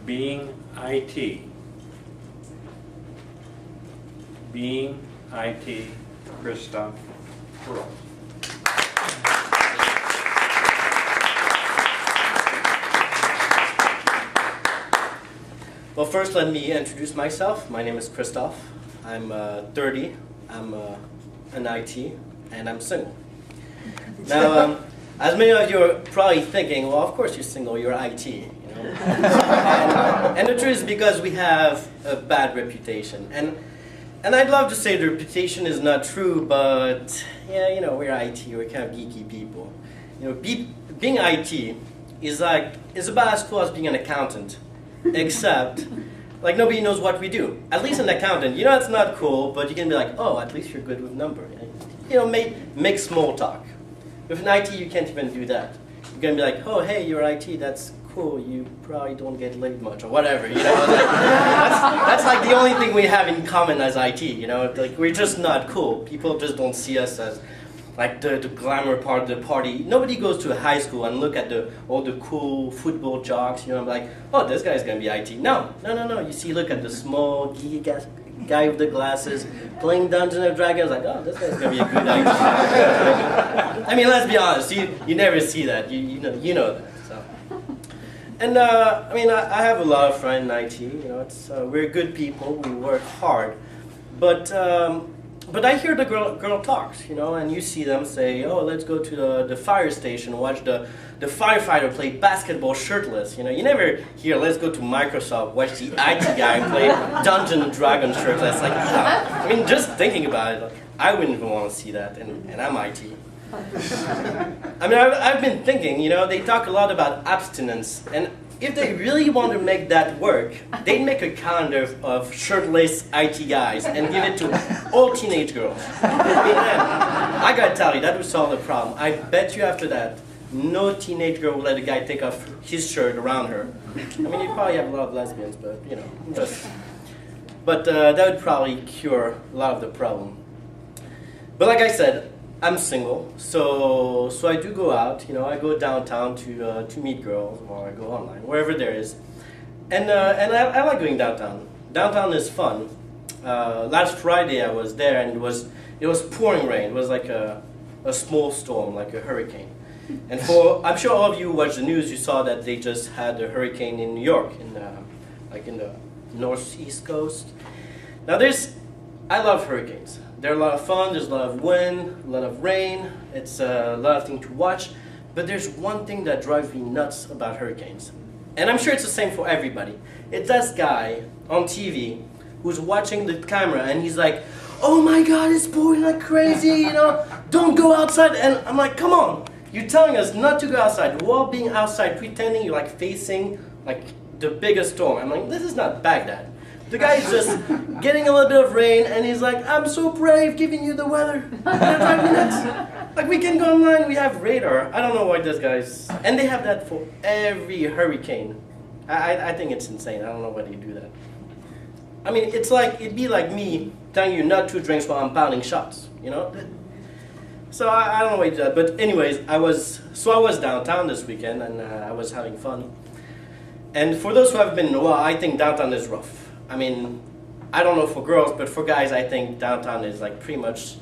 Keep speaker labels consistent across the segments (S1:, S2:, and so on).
S1: Being IT. Being IT, Chrisophe.
S2: Well, first let me introduce myself. My name is Chrisophe. I'm 30. I'm an IT, and I'm single. Now, as many of you are probably thinking, well, of course you're single, you're IT. You know? and the truth is because we have a bad reputation. And I'd love to say the reputation is not true, but yeah, you know, we're IT, we're kind of geeky people. You know, being IT is about as cool as being an accountant, except like nobody knows what we do. At least an accountant, you know, it's not cool, but you can be like, oh, at least you're good with numbers. You know, make small talk. With an IT, you can't even do that. You're gonna be like, oh, hey, you're IT, that's cool. You probably don't get laid much or whatever. You know, that's like the only thing we have in common as IT. You know, like we're just not cool. People just don't see us as like the glamour part of the party. Nobody goes to a high school and look at all the cool football jocks. You know, I'm like, oh, this guy's gonna be IT. No. You see, look at the small geeky guy with the glasses playing Dungeons and Dragons. Like, oh, this guy's gonna be a good IT. I mean, let's be honest. You never see that. You know that. So. And I mean, I have a lot of friends in IT. You know, we're good people. We work hard, but I hear the girl talks. You know, and you see them say, oh, let's go to the fire station, watch the firefighter play basketball shirtless. You know, you never hear, let's go to Microsoft, watch the IT guy play Dungeons and Dragons shirtless. Like, I mean, just thinking about it, like, I wouldn't even want to see that, and I'm IT. I mean, I've been thinking, you know, they talk a lot about abstinence, and if they really want to make that work, they'd make a calendar of shirtless IT guys and give it to all teenage girls. I gotta tell you, that would solve the problem. I bet you after that, no teenage girl will let a guy take off his shirt around her. I mean, you probably have a lot of lesbians, but, you know, But that would probably cure a lot of the problem. But like I said, I'm single, so I do go out. You know, I go downtown to meet girls, or I go online, wherever there is, and I like going downtown. Downtown is fun. Last Friday I was there, and it was pouring rain. It was like a small storm, like a hurricane. And I'm sure all of you who watched the news, you saw that they just had a hurricane in New York, in the northeast coast. Now I love hurricanes. They're a lot of fun, there's a lot of wind, a lot of rain, it's a lot of things to watch, but there's one thing that drives me nuts about hurricanes. And I'm sure it's the same for everybody. It's that guy on TV who's watching the camera and he's like, oh my god, it's pouring like crazy, you know, don't go outside. And I'm like, come on, you're telling us not to go outside. We're all being outside pretending you're like facing like the biggest storm. I'm like, this is not Baghdad. The guy is just getting a little bit of rain, and he's like, I'm so brave giving you the weather. You're driving me nuts. Like, we can go online, we have radar. I don't know why this guy's... And they have that for every hurricane. I think it's insane. I don't know why they do that. I mean, it'd be like me telling you not to drink while I'm pounding shots, you know? So I don't know why you do that. But anyways, I was downtown this weekend, and I was having fun. And for those who have been, well, I think downtown is rough. I mean, I don't know for girls, but for guys, I think downtown is like pretty much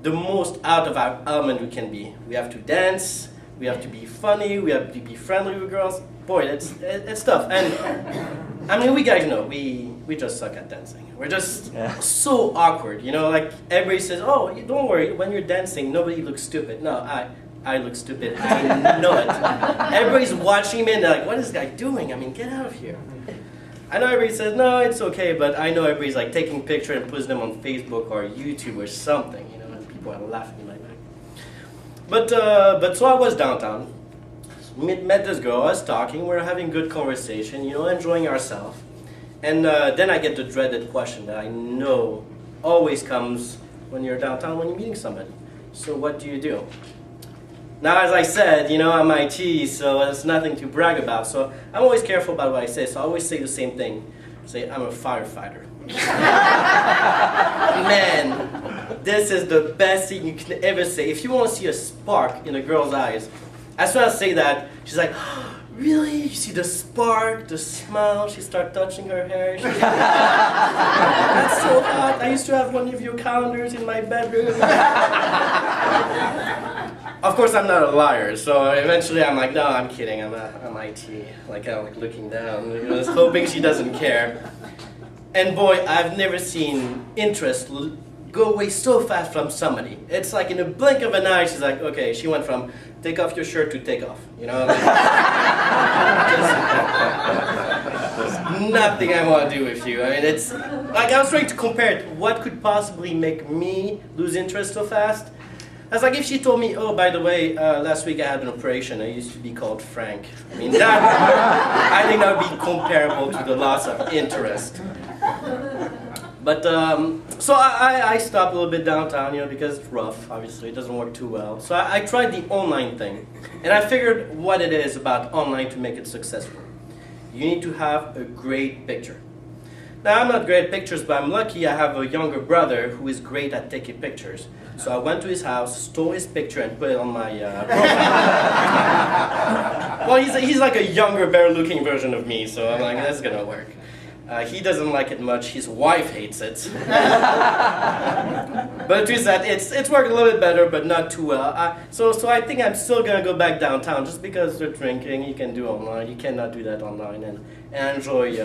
S2: the most out of our element we can be. We have to dance, we have to be funny, we have to be friendly with girls. Boy, it's tough. And I mean, we guys know, we just suck at dancing. We're just so awkward, you know, like everybody says, oh, don't worry, when you're dancing, nobody looks stupid. No, I look stupid, I know it. Everybody's watching me and they're like, what is this guy doing? I mean, get out of here. I know everybody says, no, it's okay, but I know everybody's like taking pictures and puts them on Facebook or YouTube or something, you know, and people are laughing like that. But so I was downtown, met this girl, I was talking, we were having good conversation, you know, enjoying ourselves. And then I get the dreaded question that I know always comes when you're downtown when you're meeting somebody. So what do you do? Now, as I said, you know, I'm IT, so it's nothing to brag about. So I'm always careful about what I say. So I always say the same thing. Say, I'm a firefighter. Man, this is the best thing you can ever say. If you want to see a spark in a girl's eyes, as soon as I say that, she's like, really? You see the spark, the smile, she started touching her hair. That's so hot. I used to have one of your calendars in my bedroom. Of course, I'm not a liar, so eventually I'm like, no, I'm kidding, I'm IT. Like, I'm like looking down, just hoping she doesn't care. And boy, I've never seen interest go away so fast from somebody. It's like in a blink of an eye, she's like, okay, she went from take off your shirt to take off, you know? Like, just nothing I want to do with you. I mean, it's like I was trying to compare it. What could possibly make me lose interest so fast? That's like if she told me, oh, by the way, last week I had an operation. I used to be called Frank. I mean, that, I think that would be comparable to the loss of interest. But, so I stopped a little bit downtown, you know, because it's rough, obviously. It doesn't work too well. So I tried the online thing. And I figured what it is about online to make it successful. You need to have a great picture. Now, I'm not great at pictures, but I'm lucky I have a younger brother who is great at taking pictures. So I went to his house, stole his picture, and put it on my profile. Well, he's like a younger, better-looking version of me, so I'm like, that's gonna work. He doesn't like it much. His wife hates it. But the truth is that it's worked a little bit better, but not too well. So I think I'm still gonna go back downtown just because they're drinking. You can do online. You cannot do that online, and enjoy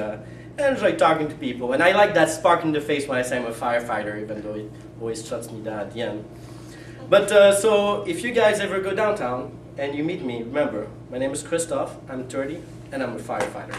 S2: talking to people. And I like that spark in the face when I say I'm a firefighter, even though it always shuts me down at the end. But so if you guys ever go downtown and you meet me, remember, my name is Chrisophe. I'm 30, and I'm a firefighter.